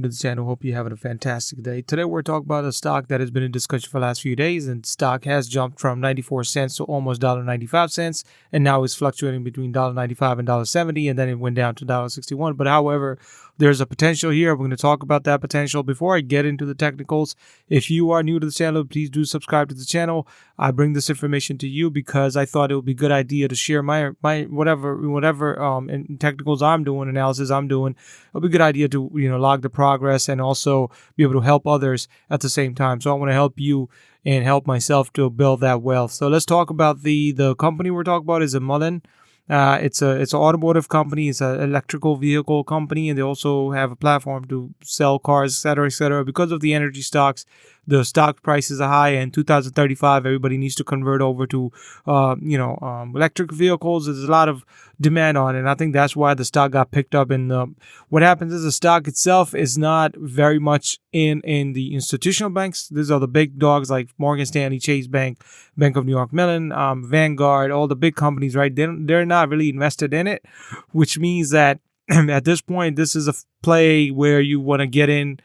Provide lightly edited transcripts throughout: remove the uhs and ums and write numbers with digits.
welcome to the channel. Hope you're having a fantastic day. Today we're talking about a stock that has been in discussion for the last few days, and stock has jumped from 94 cents to almost $1.95, and now it's fluctuating between $1.95 and $1.70, and then it went down to $1.61. But however, there's a potential here. We're going to talk about that potential. Before I get into the technicals, if you are new to the channel, please do subscribe to the channel. I bring this information to you because I thought it would be a good idea to share my whatever in technicals I'm doing, analysis I'm doing. It'll be a good idea to log the progress and also be able to help others at the same time. So I want to help you and help myself to build that wealth. So let's talk about the company we're talking about is a Mullen. It's an automotive company. It's an electrical vehicle company, and they also have a platform to sell cars, etc., etc. Because of the energy stocks, the stock prices are high. In 2035, everybody needs to convert over to, electric vehicles. There's a lot of demand on it, and I think that's why the stock got picked up. And what happens is the stock itself is not very much in the institutional banks. These are the big dogs like Morgan Stanley, Chase Bank, Bank of New York Mellon, Vanguard, all the big companies, right? They're not really invested in it, which means that at this point, this is a play where you want to get in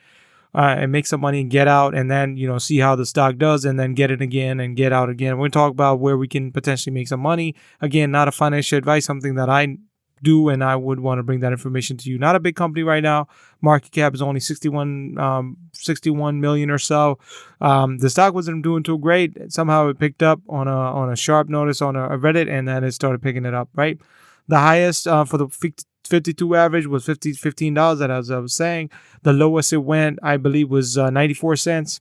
and make some money and get out, and then see how the stock does, and then get it again and get out again. We're going to talk about where we can potentially make some money. Again, not a financial advice, something that I do, and I would want to bring that information to you. Not a big company right now. Market cap is only 61 million or so. The stock wasn't doing too great. Somehow it picked up on a sharp notice on a Reddit, and then it started picking it up. Right, the highest for the 52 average was $15. That, as I was saying, the lowest it went, I believe, was 94 cents.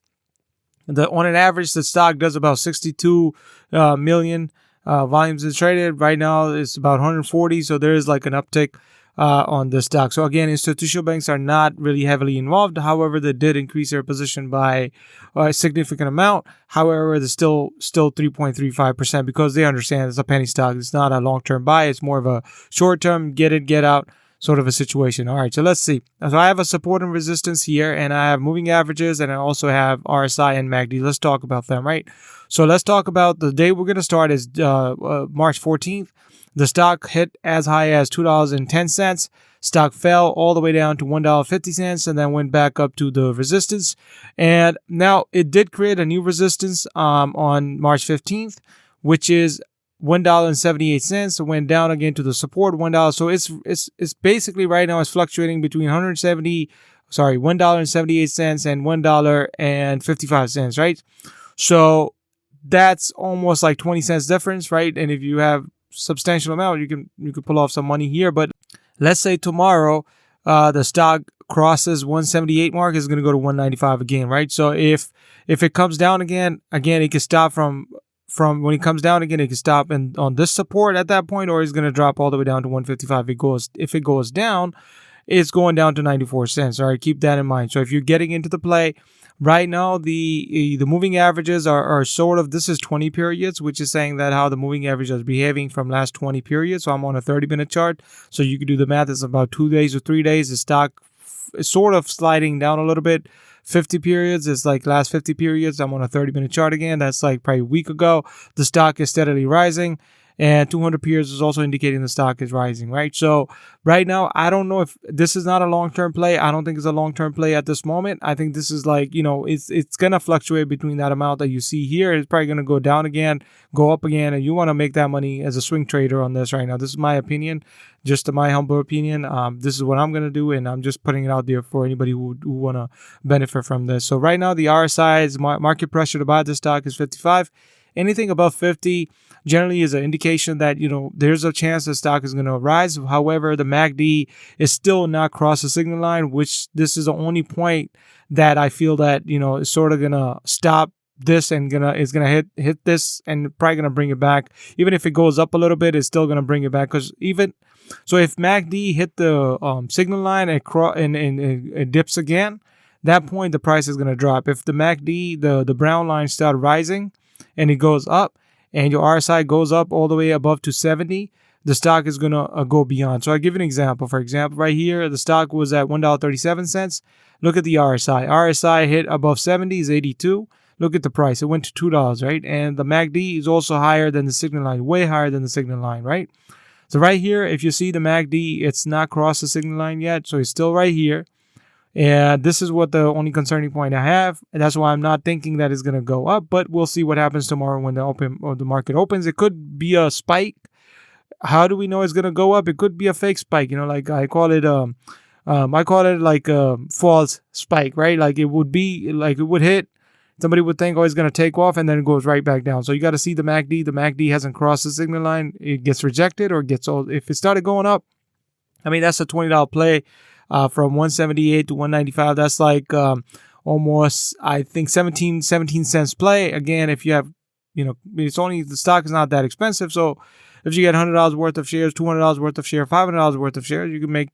On an average, the stock does about 62 million volumes is traded. Right now, it's about 140, so there is like an uptick on the stock. So again, institutional banks are not really heavily involved. However, they did increase their position by a significant amount. However, they're still 3.35% because they understand it's a penny stock. It's not a long-term buy. It's more of a short-term get in, get out sort of a situation. All right, so let's see. So I have a support and resistance here, and I have moving averages, and I also have RSI and MACD. Let's talk about them, right? So let's talk about the day we're going to start is March 14th. The stock hit as high as $2.10. Stock fell all the way down to $1.50 and then went back up to the resistance. And now it did create a new resistance on March 15th, which is $1.78. It went down again to the support $1. So it's basically right now it's fluctuating between $1.78 and $1.55, right? So that's almost like 20 cents difference, right? And if you have substantial amount, you can pull off some money here. But let's say tomorrow the stock crosses 178 mark, is going to go to 195 again, right? So if it comes down again, it can stop from when it comes down again, it can stop on this support at that point, or it's going to drop all the way down to 155. If it goes down, it's going down to 94 cents. All right, keep that in mind. So if you're getting into the play right now, the moving averages are sort of, this is 20 periods, which is saying that how the moving average is behaving from last 20 periods. So I'm on a 30-minute chart. So you can do the math. It's about 2 days or 3 days. The stock is sort of sliding down a little bit. 50 periods is like last 50 periods. I'm on a 30-minute chart again. That's like probably a week ago. The stock is steadily rising. And 200 periods is also indicating the stock is rising, right? So right now, I don't know if this is not a long-term play. I don't think it's a long-term play at this moment. I think this is like, it's going to fluctuate between that amount that you see here. It's probably going to go down again, go up again, and you want to make that money as a swing trader on this right now. This is my opinion, just my humble opinion. This is what I'm going to do, and I'm just putting it out there for anybody who want to benefit from this. So right now, the RSI is market pressure to buy this stock is 55. Anything above 50 generally is an indication that, there's a chance the stock is going to rise. However, the MACD is still not cross the signal line, which this is the only point that I feel that, is sort of going to stop this and is going to hit this and probably going to bring it back. Even if it goes up a little bit, it's still going to bring it back. So if MACD hit the signal line and it dips again, that point the price is going to drop. If the MACD, the brown line start rising and it goes up, and your RSI goes up all the way above to 70, the stock is going to go beyond. So I'll give you an example. For example, right here, the stock was at $1.37. Look at the RSI. RSI hit above 70 is 82. Look at the price. It went to $2, right? And the MACD is also higher than the signal line, way higher than the signal line, right? So right here, if you see the MACD, it's not crossed the signal line yet. So it's still right here. And this is what the only concerning point I have. And that's why I'm not thinking that it's going to go up, but we'll see what happens tomorrow when the market opens. It could be a spike. How do we know it's going to go up? It could be a fake spike. Like I call it like a false spike, right? Like it would be like it would hit. Somebody would think, oh, it's going to take off, and then it goes right back down. So you got to see the MACD. The MACD hasn't crossed the signal line. It gets rejected or gets old. If it started going up, I mean, that's a $20 play from 178 to 195. That's like almost, I think, 17 cents play. Again, if you have, it's only, the stock is not that expensive. So if you get $100 worth of shares, $200 worth of shares, $500 worth of shares, you can make,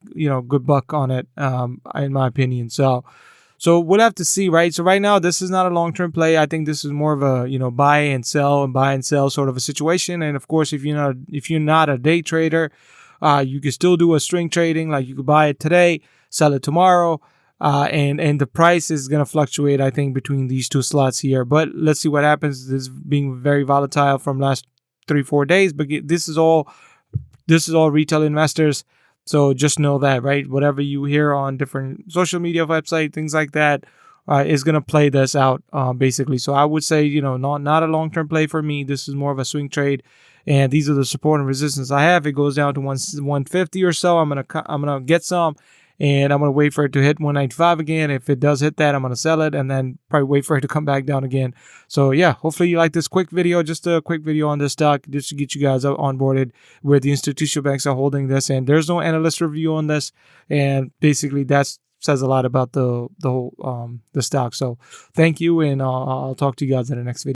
good buck on it, in my opinion. So we'll have to see, right? So right now, this is not a long-term play. I think this is more of a, buy and sell sort of a situation. And of course, if you're not a day trader, you can still do a string trading. Like you could buy it today, sell it tomorrow, and the price is going to fluctuate, I think, between these two slots here. But let's see what happens. This is being very volatile from last 3-4 days, but this is all retail investors. So just know that, right? Whatever you hear on different social media websites, things like that, is going to play this out, basically. So I would say, not a long-term play for me. This is more of a swing trade. And these are the support and resistance I have. It goes down to 150 or so. I'm gonna get some, and I'm gonna wait for it to hit 195 again. If it does hit that, I'm gonna sell it, and then probably wait for it to come back down again. So yeah, hopefully you like this quick video. Just a quick video on this stock, just to get you guys onboarded where the institutional banks are holding this. And there's no analyst review on this, and basically that says a lot about the whole the stock. So thank you, and I'll talk to you guys in the next video.